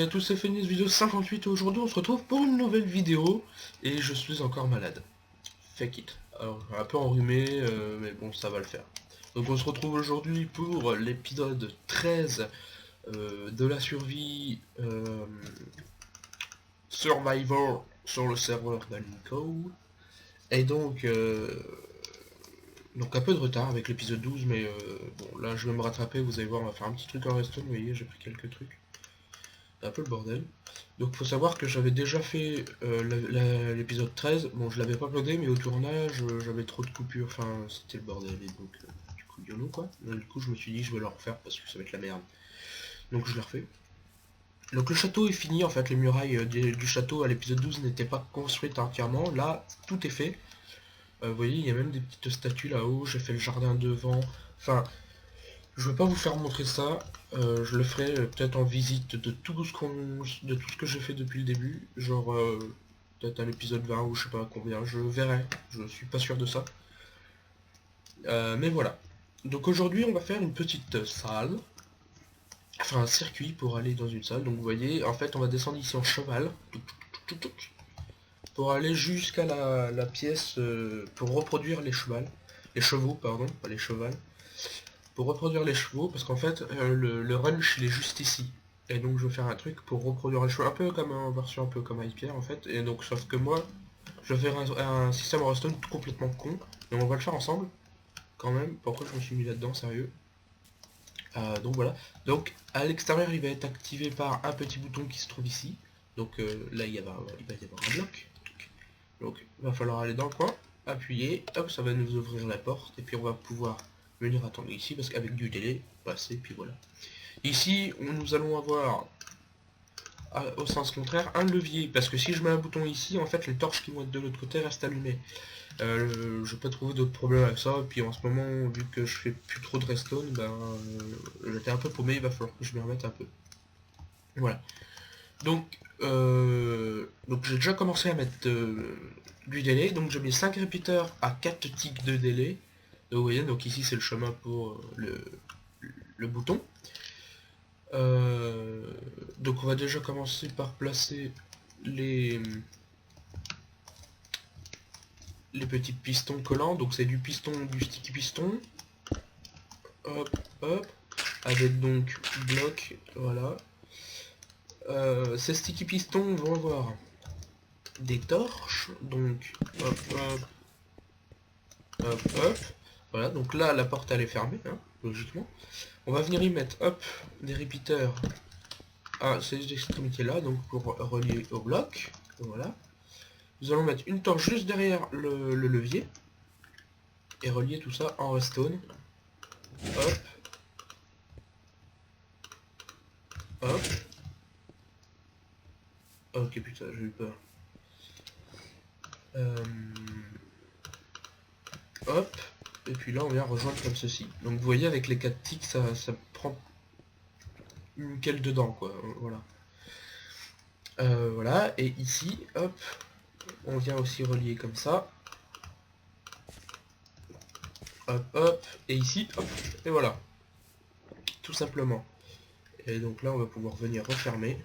à tous, c'est Phoenix, vidéo 58. Aujourd'hui on se retrouve pour une nouvelle vidéo et je suis encore malade. Fake it. Alors un peu enrhumé, mais bon ça va le faire. Donc on se retrouve aujourd'hui pour l'épisode 13 de la survie Survivor sur le serveur d'Anico. Et donc un peu de retard avec l'épisode 12, mais bon là je vais me rattraper, vous allez voir, on va faire un petit truc en resto, vous voyez, j'ai pris quelques trucs. Un peu le bordel. Donc faut savoir que j'avais déjà fait l'épisode 13, bon je l'avais pas uploadé mais au tournage j'avais trop de coupures, enfin c'était le bordel et donc du coup YOLO quoi. Donc, du coup je me suis dit je vais le refaire parce que ça va être la merde. Donc je l'ai refait. Donc le château est fini en fait, les murailles du château à l'épisode 12 n'étaient pas construites entièrement, là tout est fait. Vous voyez il y a même des petites statues là-haut, j'ai fait le jardin devant, enfin... Je vais pas vous faire montrer ça, je le ferai peut-être en visite de tout ce que j'ai fait depuis le début, genre peut-être à l'épisode 20 ou je sais pas combien, je verrai, je suis pas sûr de ça. Mais voilà. Donc aujourd'hui on va faire une petite salle, enfin un circuit pour aller dans une salle, donc vous voyez, en fait on va descendre ici en cheval, pour aller jusqu'à la pièce, pour reproduire les chevaux pardon, pas les chevals. Pour reproduire les chevaux, parce qu'en fait, le ranch, il est juste ici. Et donc, je vais faire un truc pour reproduire les chevaux, un peu comme en version un peu comme Hyper, en fait. Et donc, sauf que moi, je vais faire un système redstone complètement con. Et on va le faire ensemble, quand même. Pourquoi je me suis mis là-dedans, sérieux. Donc, voilà. Donc, à l'extérieur, il va être activé par un petit bouton qui se trouve ici. Donc, là, il va y avoir un bloc. Donc, il va falloir aller dans le coin, appuyer, hop, ça va nous ouvrir la porte. Et puis, on va pouvoir venir attendre ici parce qu'avec du délai, passer, puis voilà. Ici, nous allons avoir, au sens contraire, un levier, parce que si je mets un bouton ici, en fait, les torches qui vont être de l'autre côté restent allumées. Je vais pas trouver d'autres problèmes avec ça, et puis en ce moment, vu que je fais plus trop de redstone, ben, j'étais un peu paumé, il va falloir que je m'y remette un peu. Voilà. Donc j'ai déjà commencé à mettre du délai, donc j'ai mis 5 répéteurs à 4 ticks de délai. Donc vous voyez, donc ici c'est le chemin pour le bouton. Donc on va déjà commencer par placer les petits pistons collants. Donc c'est du sticky piston. Hop, hop. Avec donc bloc, voilà. Ces sticky pistons vont avoir des torches. Donc hop, hop, hop, hop. Voilà, donc là la porte elle est fermée, hein, logiquement. On va venir y mettre, hop, des repeaters à ces extrémités là, donc pour relier au bloc. Voilà. Nous allons mettre une torche juste derrière le levier et relier tout ça en redstone. Hop. Hop. Ok putain, j'ai eu peur. Hop. Et puis là on vient rejoindre comme ceci. Donc vous voyez avec les 4 ticks ça prend nickel dedans quoi. Voilà. Voilà. Et ici, hop, on vient aussi relier comme ça. Hop, hop. Et ici, hop. Et voilà. Tout simplement. Et donc là on va pouvoir venir refermer.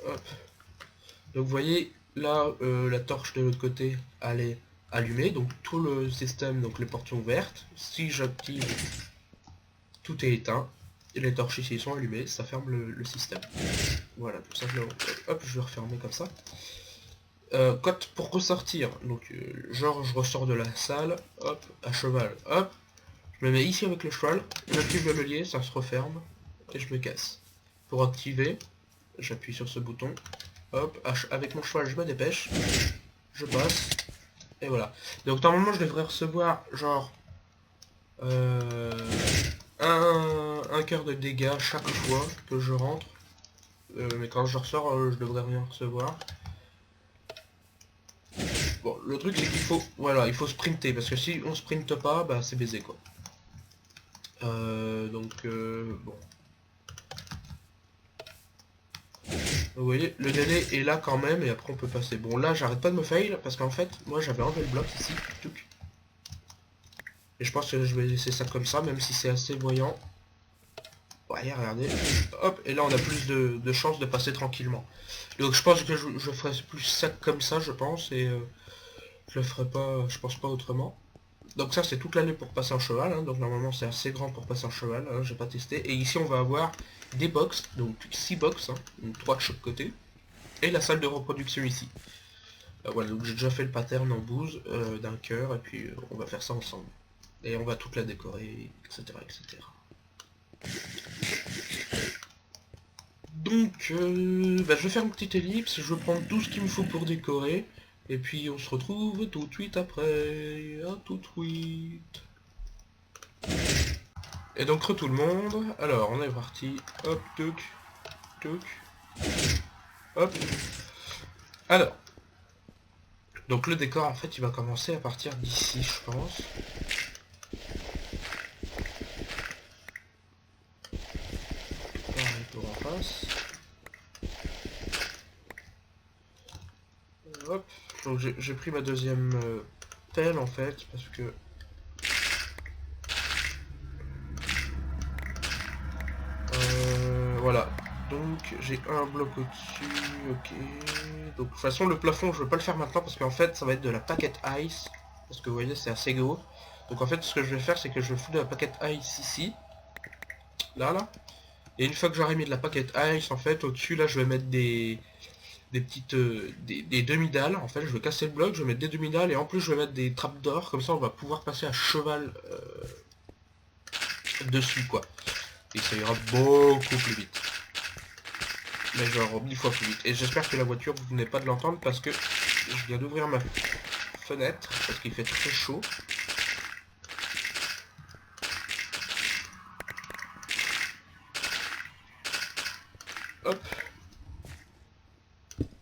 Hop. Donc vous voyez là la torche de l'autre côté elle est allumée, donc tout le système, donc les portes sont ouvertes. Si j'active, tout est éteint et les torches ici sont allumées, ça ferme le système. Voilà, tout simplement. Hop, je vais refermer comme ça. Cote pour ressortir, donc genre je ressors de la salle, hop, à cheval, hop, je me mets ici avec le cheval, j'active le levier, ça se referme et je me casse. Pour activer, j'appuie sur ce bouton. Hop, avec mon cheval je me dépêche, je passe, et voilà. Donc normalement je devrais recevoir genre un cœur de dégâts chaque fois que je rentre. Mais quand je ressors je devrais rien recevoir. Bon, le truc c'est qu'il faut, voilà, il faut sprinter, parce que si on sprinte pas, bah c'est baisé quoi. Bon. Vous voyez, le délai est là quand même et après on peut passer. Bon là j'arrête pas de me fail parce qu'en fait moi j'avais enlevé le bloc ici. Et je pense que je vais laisser ça comme ça même si c'est assez voyant. Ouais, regardez. Hop, et là on a plus de chances de passer tranquillement. Donc je pense que je ferai plus ça comme ça, je pense, et je le ferai pas, je pense pas autrement. Donc ça c'est toute l'année pour passer en cheval, hein, donc normalement c'est assez grand pour passer en cheval, hein, j'ai pas testé. Et ici on va avoir des box, donc 6 box, hein, 3 de chaque côté, et la salle de reproduction ici. Voilà, donc j'ai déjà fait le pattern en bouse d'un cœur, et puis on va faire ça ensemble. Et on va toute la décorer, etc. etc. Donc, bah, je vais faire une petite ellipse, je vais prendre tout ce qu'il me faut pour décorer, et puis on se retrouve tout de suite après. À tout de suite. Et donc, tout le monde. Alors, on est parti. Hop, tuc, tuc, hop. Alors, donc le décor, en fait, il va commencer à partir d'ici, je pense. Pareil pour en face. Hop. Donc, j'ai pris ma deuxième pelle, en fait, parce que... voilà. Donc j'ai un bloc au-dessus, ok. Donc de toute façon le plafond je veux pas le faire maintenant parce qu'en fait ça va être de la packet ice. Parce que vous voyez c'est assez gros. Donc en fait ce que je vais faire c'est que je vais foutre de la packet ice ici. Là. Et une fois que j'aurai mis de la packet ice en fait au-dessus là je vais mettre des petites des demi-dalles. En fait je vais casser le bloc, je vais mettre des demi-dalles et en plus je vais mettre des trappes d'or. Comme ça on va pouvoir passer à cheval dessus quoi. Et ça ira beaucoup plus vite. Mais genre 1000 fois plus vite. Et j'espère que la voiture, vous venez pas de l'entendre parce que je viens d'ouvrir ma fenêtre parce qu'il fait très chaud. Hop.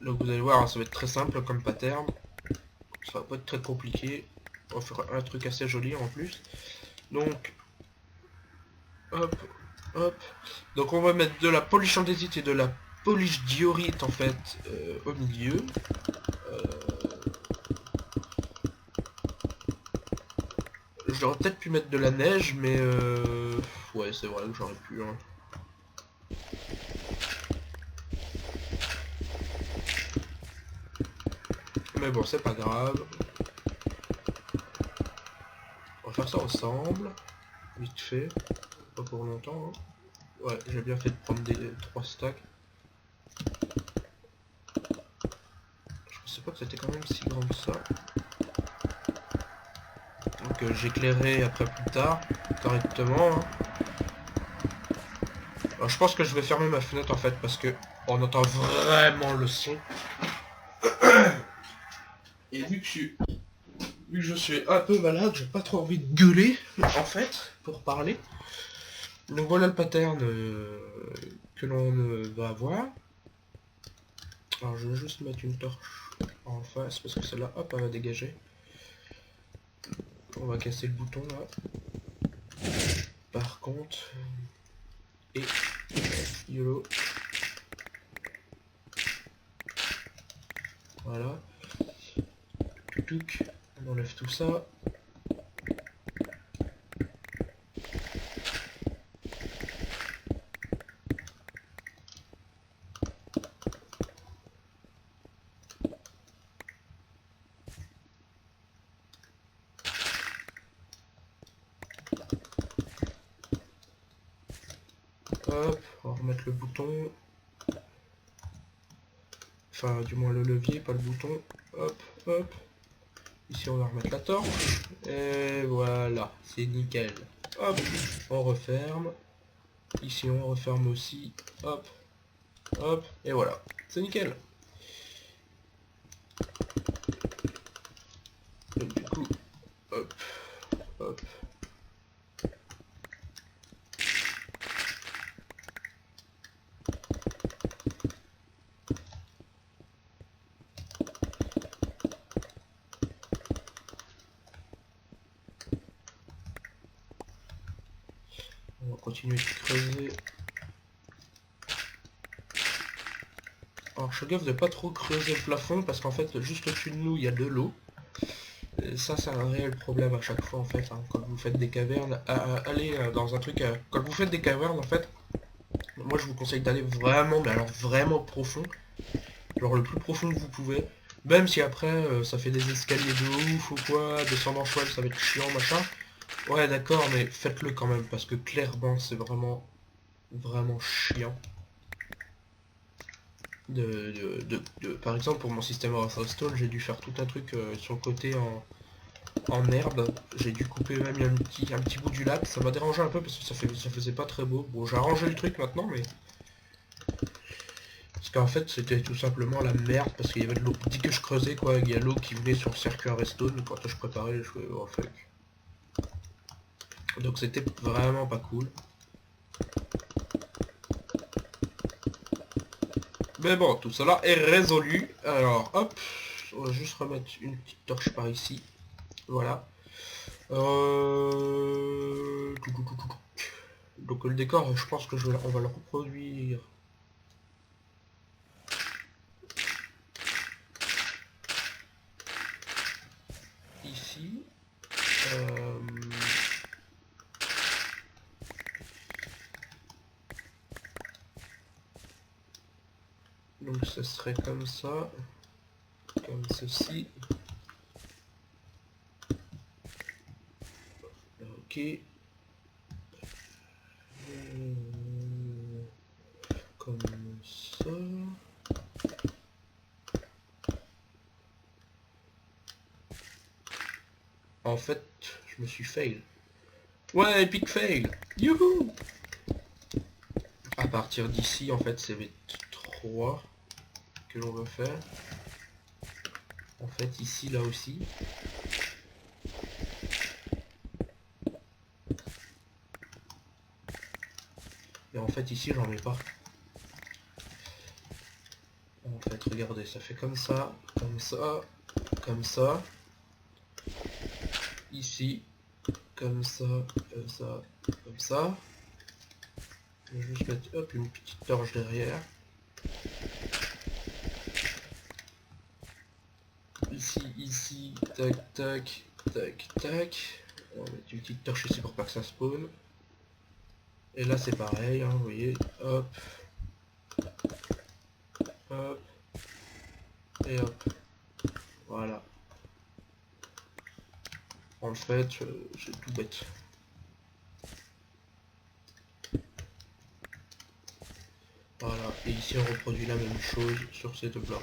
Donc vous allez voir, hein, ça va être très simple comme pattern. Ça va pas être très compliqué. On va faire un truc assez joli en plus. Donc, hop, hop. Donc on va mettre de la polish andésite et de la polish diorite en fait au milieu. J'aurais peut-être pu mettre de la neige, mais ouais, c'est vrai que j'aurais pu. Hein. Mais bon, c'est pas grave. On va faire ça ensemble. Vite fait. Pas pour longtemps. Hein. Ouais, j'ai bien fait de prendre des 3 stacks. Je pensais pas que c'était quand même si grand que ça. Donc j'éclairerai après plus tard, correctement. Hein. Alors, je pense que je vais fermer ma fenêtre en fait parce que on entend vraiment le son. Et vu que je suis un peu malade, j'ai pas trop envie de gueuler en fait pour parler. Donc voilà le pattern que l'on va avoir. Alors je vais juste mettre une torche en face parce que celle-là, hop, elle va dégager. On va casser le bouton là. Par contre, et YOLO. Voilà. Touc, on enlève tout ça. Hop, on va remettre le bouton. Enfin, du moins le levier, pas le bouton. Hop, hop. Ici, on va remettre la torche. Et voilà, c'est nickel. Hop, on referme. Ici, on referme aussi. Hop, hop, et voilà. C'est nickel. Donc, du coup, hop, hop. On va continuer de creuser. Alors je fais gaffe de pas trop creuser le plafond parce qu'en fait juste au-dessus de nous il y a de l'eau. Et ça c'est un réel problème à chaque fois en fait. Hein, quand vous faites des cavernes, allez dans un truc... quand vous faites des cavernes en fait, Moi je vous conseille d'aller vraiment, mais alors vraiment profond. Genre le plus profond que vous pouvez. Même si après ça fait des escaliers de ouf ou quoi, descendre en cheval ça va être chiant machin. Ouais d'accord mais faites-le quand même parce que clairement c'est vraiment chiant. Par exemple pour mon système of Stone j'ai dû faire tout un truc sur le côté en herbe. J'ai dû couper même un petit bout du lac. Ça m'a dérangé un peu parce que ça faisait pas très beau. Bon j'ai arrangé le truc maintenant mais... Parce qu'en fait c'était tout simplement la merde parce qu'il y avait de l'eau. Dès que je creusais quoi, il y a l'eau qui venait sur le circuit à Redstone quand je préparais, je faisais oh fuck. Donc c'était vraiment pas cool. Mais bon, tout cela est résolu. Alors hop, on va juste remettre une petite torche par ici. Voilà. Donc le décor, je pense que on va le reproduire. Ici. Donc ce serait comme ça. Comme ceci. Ok. Comme ça. En fait, je me suis fail. Ouais, epic fail. Youhou. À partir d'ici, en fait, c'est V3 que l'on va faire. En fait, ici, là aussi. Et en fait, ici, j'en ai pas. En fait, regardez, ça fait comme ça, comme ça, comme ça. Ici, comme ça, comme ça, comme ça. Je vais juste mettre hop, une petite torche derrière. Ici, tac, tac, tac, tac. On va mettre une petite torche ici pour pas que ça spawn. Et là c'est pareil, hein, vous voyez, hop, hop, et hop. Voilà. En fait, c'est tout bête. Voilà, et ici on reproduit la même chose sur ces deux blocs.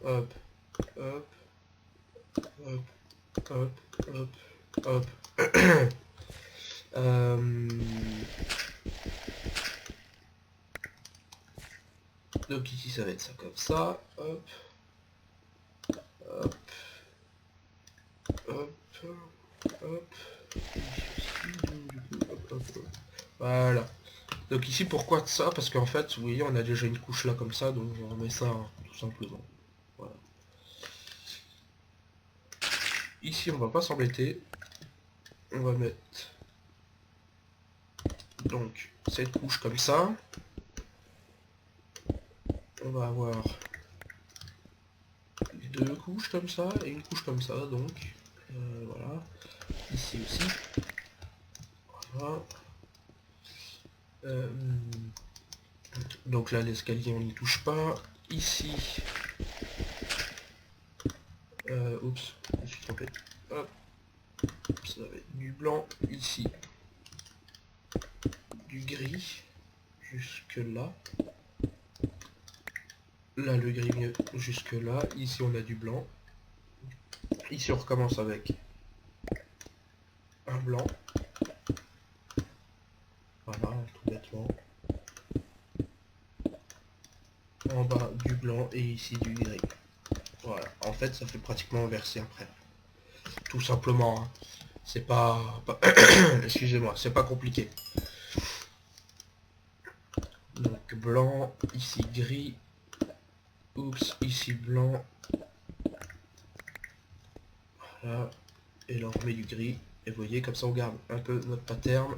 Hop, hop, hop, hop, hop, hop. Donc ici ça va être ça comme ça, hop, hop, hop, hop, voilà. Donc ici pourquoi ça? Parce qu'en fait, vous voyez, on a déjà une couche là comme ça, donc on met ça hein, tout simplement. Voilà. Ici on va pas s'embêter. On va mettre donc cette couche comme ça. On va avoir deux couches comme ça et une couche comme ça, donc voilà. Ici aussi. Voilà. Donc là l'escalier on n'y touche pas. Ici. Oups, je me suis trompé. Hop. Ça va être du blanc ici. Du gris. Jusque là. Là le gris mieux jusque là. Ici on a du blanc. Ici on recommence avec un blanc. Voilà, tout bêtement. En bas du blanc et ici du gris. Voilà, en fait ça fait pratiquement inversé après. Tout simplement, hein. C'est pas... Excusez-moi, c'est pas compliqué. Donc blanc, ici gris. Oups, ici blanc. Voilà. Et là on remet du gris. Et vous voyez, comme ça on garde un peu notre pattern.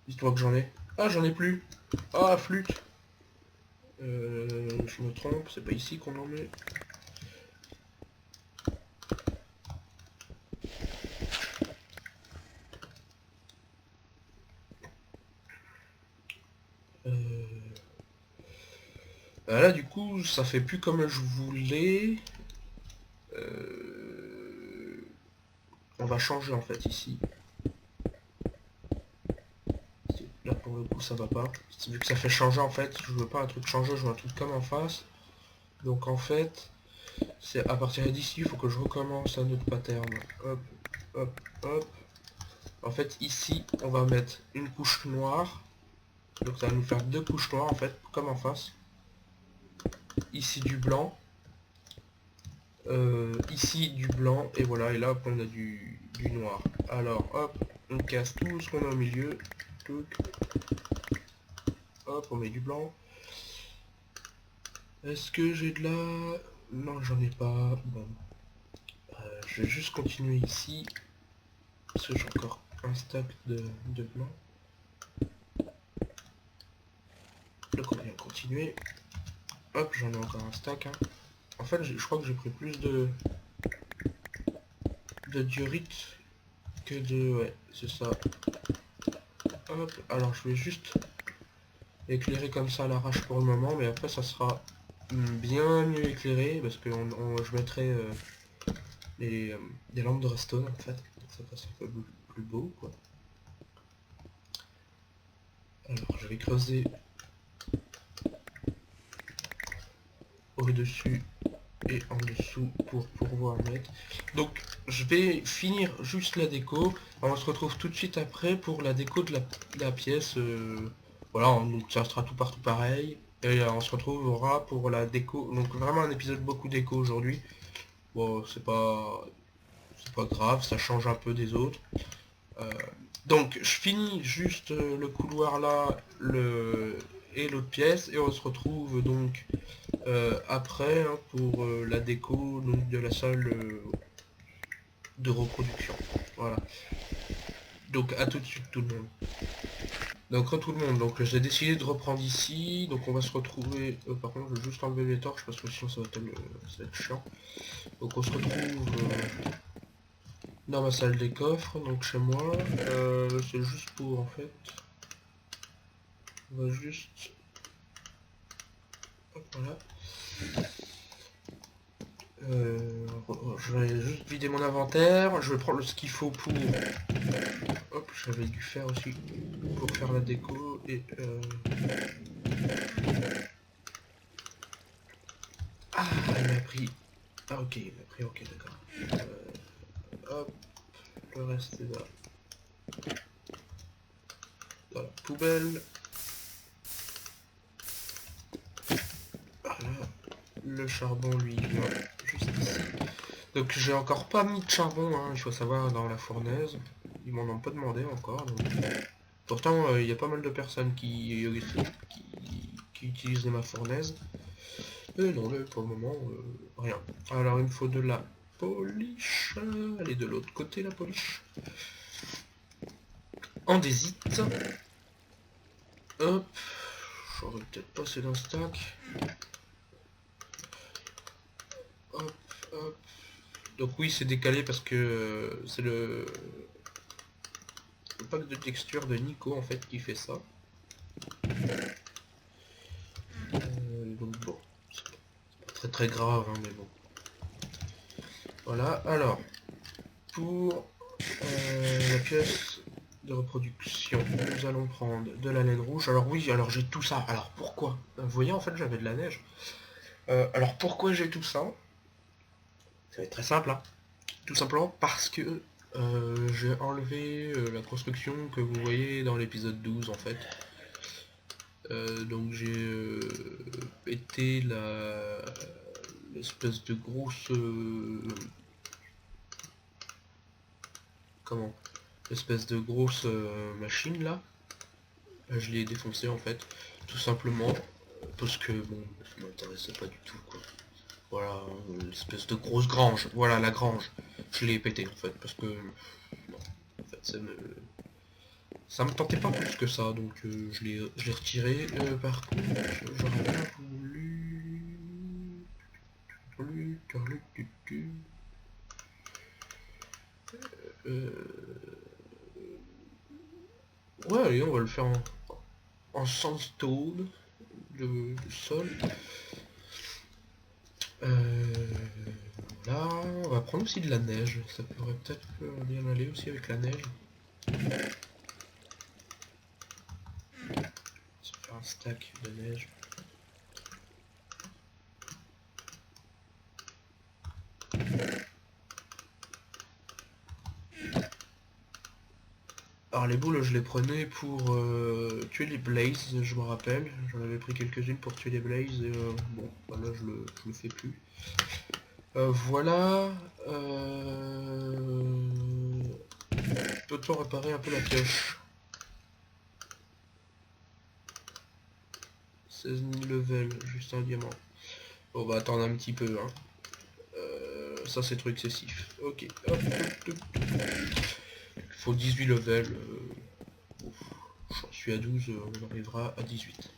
Dites-moi que j'en ai. Ah, j'en ai plus. Ah, flûte. Je me trompe, c'est pas ici qu'on en met. Là, du coup, ça fait plus comme je voulais. On va changer en fait ici. Là, pour le coup, ça va pas. Vu que ça fait changer en fait, je veux pas un truc changer, je veux un truc comme en face. Donc en fait, c'est à partir d'ici, il faut que je recommence un autre pattern. Hop, hop, hop. En fait, ici, on va mettre une couche noire. Donc ça va nous faire deux couches noires en fait, comme en face. Ici du blanc. Ici du blanc. Et voilà, et là hop, on a du noir. Alors hop, on casse tout ce qu'on a au milieu. Hop, on met du blanc. Est-ce que j'ai de la... Non, j'en ai pas. Bon. Je vais juste continuer ici. Parce que j'ai encore un stack de blanc. Donc on va continuer. Hop, j'en ai encore un stack. Hein. En fait, je crois que j'ai pris plus de diorite que de... Ouais, c'est ça. Hop, alors je vais juste éclairer comme ça à l'arrache pour le moment, mais après ça sera bien mieux éclairé, parce que je mettrai des lampes de redstone en fait. Donc ça fasse un peu plus beau, quoi. Alors je vais creuser au-dessus et en dessous pour pouvoir mettre. Donc je vais finir juste la déco. On se retrouve tout de suite après pour la déco de la pièce. Voilà, donc ça sera tout partout pareil. Et on se retrouvera pour la déco. Donc vraiment un épisode beaucoup déco aujourd'hui. Bon, c'est pas grave, ça change un peu des autres. Euh, donc je finis juste le couloir là, et l'autre pièce, et on se retrouve donc après hein, pour la déco donc, de la salle de reproduction. Voilà. Donc à tout de suite tout le monde. Donc tout le monde, donc j'ai décidé de reprendre ici, donc on va se retrouver, par contre je vais juste enlever les torches parce que sinon ça va être chiant. Donc on se retrouve dans ma salle des coffres, donc chez moi, c'est juste pour en fait, on va juste, hop, voilà. Je vais juste vider mon inventaire, je vais prendre ce qu'il faut pour... Hop, j'avais dû faire aussi pour faire la déco et... Ah, il m'a pris... Ah ok, il m'a pris, ok d'accord. Hop, le reste est là. Dans la poubelle. Voilà. Le charbon lui vient juste ici. Donc j'ai encore pas mis de charbon, hein, il faut savoir, dans la fournaise. Ils m'en ont pas demandé encore. Donc... Pourtant, il y a pas mal de personnes qui utilisent ma fournaise. Et non, mais pour le moment, rien. Alors il me faut de la polish. Elle est de l'autre côté, la polish. Andésite. Hop. J'aurais peut-être passé d'un stack. Hop, hop. Donc oui, c'est décalé parce que c'est le pack de texture de Nico en fait qui fait ça. Donc bon, c'est pas très très grave, hein, mais bon. Voilà, alors, pour la pièce de reproduction, nous allons prendre de la laine rouge. Alors oui, alors j'ai tout ça. Alors pourquoi? Vous voyez, en fait, j'avais de la neige. Alors pourquoi j'ai tout ça? Ça va être très simple, hein. Tout simplement parce que j'ai enlevé la construction que vous voyez dans l'épisode 12 en fait. Donc j'ai pété l'espèce de grosse comment, l'espèce de grosse machine là. Je l'ai défoncé en fait, tout simplement parce que bon, ça m'intéressait pas du tout quoi. Voilà, l'espèce de grosse grange, voilà la grange. Je l'ai pété en fait parce que non, en fait ça me Ça me tentait pas plus que ça, donc je l'ai retiré. Par contre, j'aurais bien voulu... Ouais, allez, on va le faire en sandstone, le sol. Là, on va prendre aussi de la neige. Ça pourrait peut-être bien aller aussi avec la neige. Se faire un stack de neige. Alors les boules, je les prenais pour tuer les blazes, je me rappelle. J'en avais pris quelques-unes pour tuer les blazes et bon, voilà, je le fais plus. Voilà. Peut-on réparer un peu la pioche? 16 000 level, juste un diamant. On va attendre un petit peu, hein. Ça c'est trop excessif. Ok, hop, hop, hop. Il faut 18 level. J'en suis à 12, on arrivera à 18.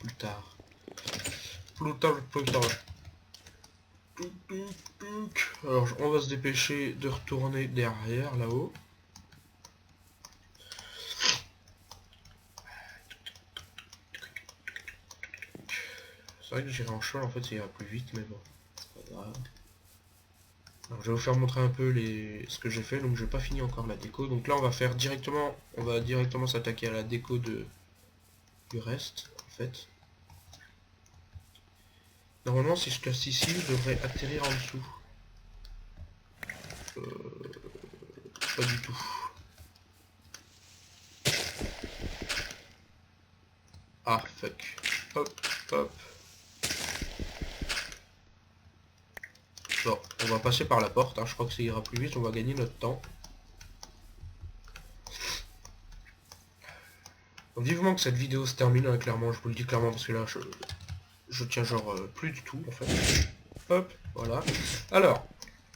Plus tard. Plus tard, plus tard. Alors on va se dépêcher de retourner derrière, là-haut. C'est vrai que j'irai en cheval, en fait ça ira plus vite, mais bon, c'est pas grave. Alors, je vais vous faire montrer un peu ce que j'ai fait, donc j'ai pas fini encore la déco. Donc là on va faire directement, on va directement s'attaquer à la déco du reste, en fait. Normalement si je casse ici, je devrais atterrir en dessous. Pas du tout. Ah fuck. Hop, hop. Bon, on va passer par la porte, hein. Je crois que ça ira plus vite, on va gagner notre temps. Vivement que cette vidéo se termine, hein, clairement, je vous le dis clairement, parce que là, je tiens genre plus du tout, en fait. Hop, voilà. Alors,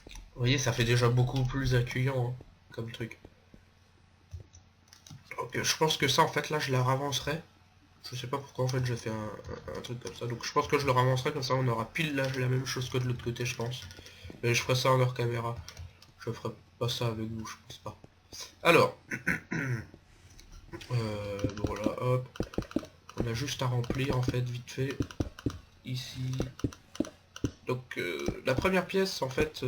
vous voyez, ça fait déjà beaucoup plus accueillant, hein, comme truc. Donc, je pense que ça, en fait, là, je la ravancerai. Je sais pas pourquoi, en fait, j'ai fait un truc comme ça. Donc, je pense que je le ravancerai, comme ça, on aura pile là, la même chose que de l'autre côté, je pense. Mais je ferai ça en hors caméra. Je ferai pas ça avec vous, je pense pas. Alors, voilà, hop. On a juste à remplir, en fait, vite fait. Ici. Donc, la première pièce, en fait,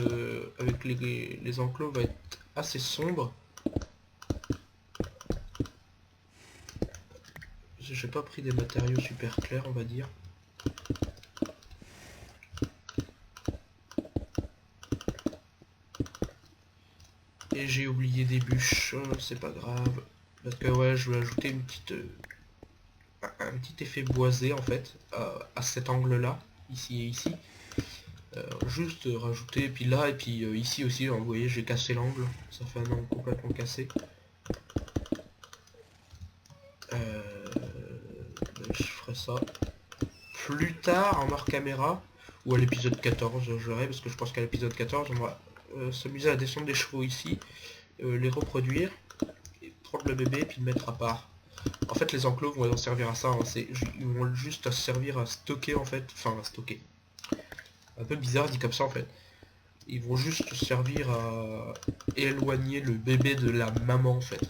avec les enclos, va être assez sombre. J'ai pas pris des matériaux super clairs, on va dire. Et j'ai oublié des bûches, c'est pas grave. Parce que ouais, je vais ajouter une petite, un petit effet boisé en fait, à cet angle-là, ici et ici. Juste rajouter, et puis là, et puis ici aussi, hein, vous voyez, j'ai cassé l'angle. Ça fait un angle complètement cassé. Je ferai ça plus tard en hors caméra, ou à l'épisode 14, je verrai, parce que je pense qu'à l'épisode 14, on va s'amuser à descendre des chevaux ici, les reproduire, et prendre le bébé, puis le mettre à part. En fait, les enclos vont servir à ça, hein. Ils vont juste servir à stocker, en fait, enfin, à stocker. Un peu bizarre dit comme ça, en fait. Ils vont juste servir à éloigner le bébé de la maman, en fait.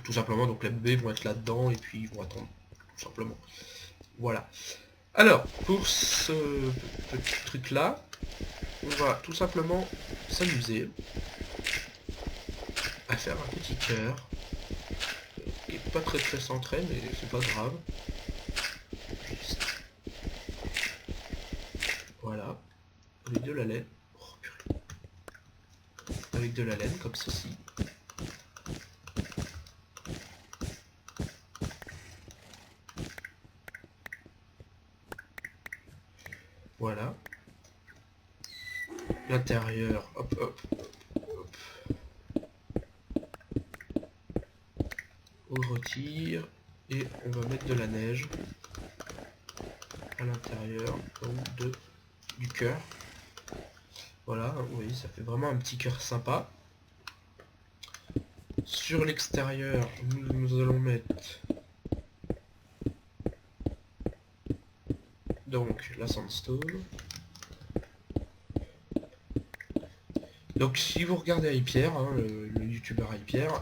Tout simplement, donc les bébés vont être là-dedans, et puis ils vont attendre, tout simplement. Voilà. Alors, pour ce petit truc-là, on va tout simplement s'amuser à faire un petit cœur qui est pas très centré, mais c'est pas grave. Voilà, avec de la laine. Oh, purée. Avec de la laine comme ceci. Voilà. L'intérieur, hop, hop, hop. On retire et on va mettre de la neige à l'intérieur du cœur. Voilà, vous voyez, ça fait vraiment un petit cœur sympa. sur l'extérieur, nous allons mettre donc la sandstone. Donc si vous regardez Hypierre, hein, le youtubeur Hypierre,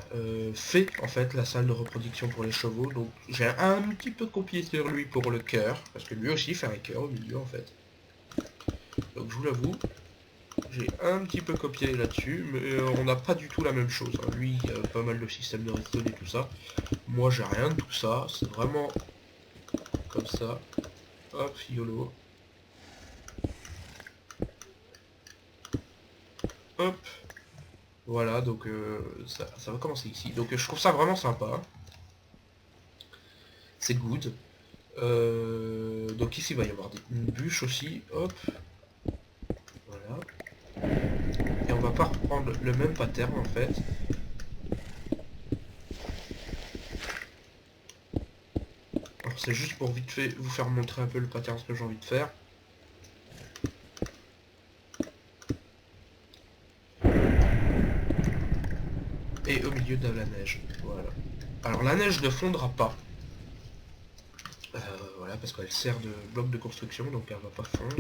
fait en fait la salle de reproduction pour les chevaux. Donc j'ai un petit peu copié sur lui pour le cœur, parce que lui aussi fait un cœur au milieu en fait. Donc je vous l'avoue, j'ai un petit peu copié là-dessus, mais on n'a pas du tout la même chose. Hein. Lui, il a pas mal de systèmes de redstone et tout ça. Moi j'ai rien de tout ça, c'est vraiment comme ça. Hop, YOLO. Hop. Voilà, donc ça va commencer ici. Donc je trouve ça vraiment sympa. C'est good. Donc ici il va y avoir une bûche aussi. Hop. Voilà. Et on va pas reprendre le même pattern en fait. Alors c'est juste pour vite fait vous faire montrer un peu le pattern ce que j'ai envie de faire. Et au milieu de la neige. Voilà. Alors la neige ne fondra pas. Voilà, parce qu'elle sert de bloc de construction, donc elle va pas fondre.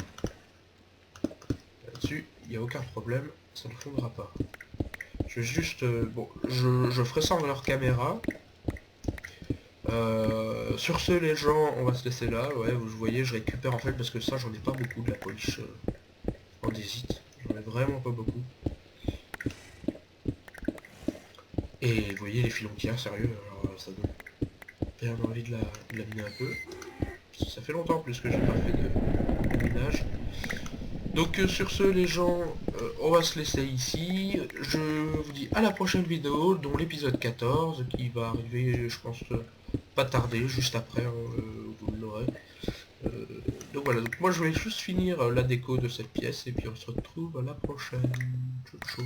Là-dessus, il n'y a aucun problème, ça ne fondra pas. Je vais juste... bon, je ferai ça en leur caméra. Sur ce les gens, on va se laisser là. Ouais, vous voyez, je récupère en fait, parce que ça, j'en ai pas beaucoup de la polish andésite. J'en ai vraiment pas beaucoup. Et vous voyez les filons qu'il y a, sérieux, alors ça donne bien envie de la miner un peu. Ça fait longtemps plus que j'ai pas fait de minage. Donc sur ce les gens, on va se laisser ici. Je vous dis à la prochaine vidéo, dont l'épisode 14, qui va arriver, je pense, pas tarder, juste après, hein, vous l'aurez. Donc voilà, donc moi je vais juste finir la déco de cette pièce, et puis on se retrouve à la prochaine. Ciao, ciao.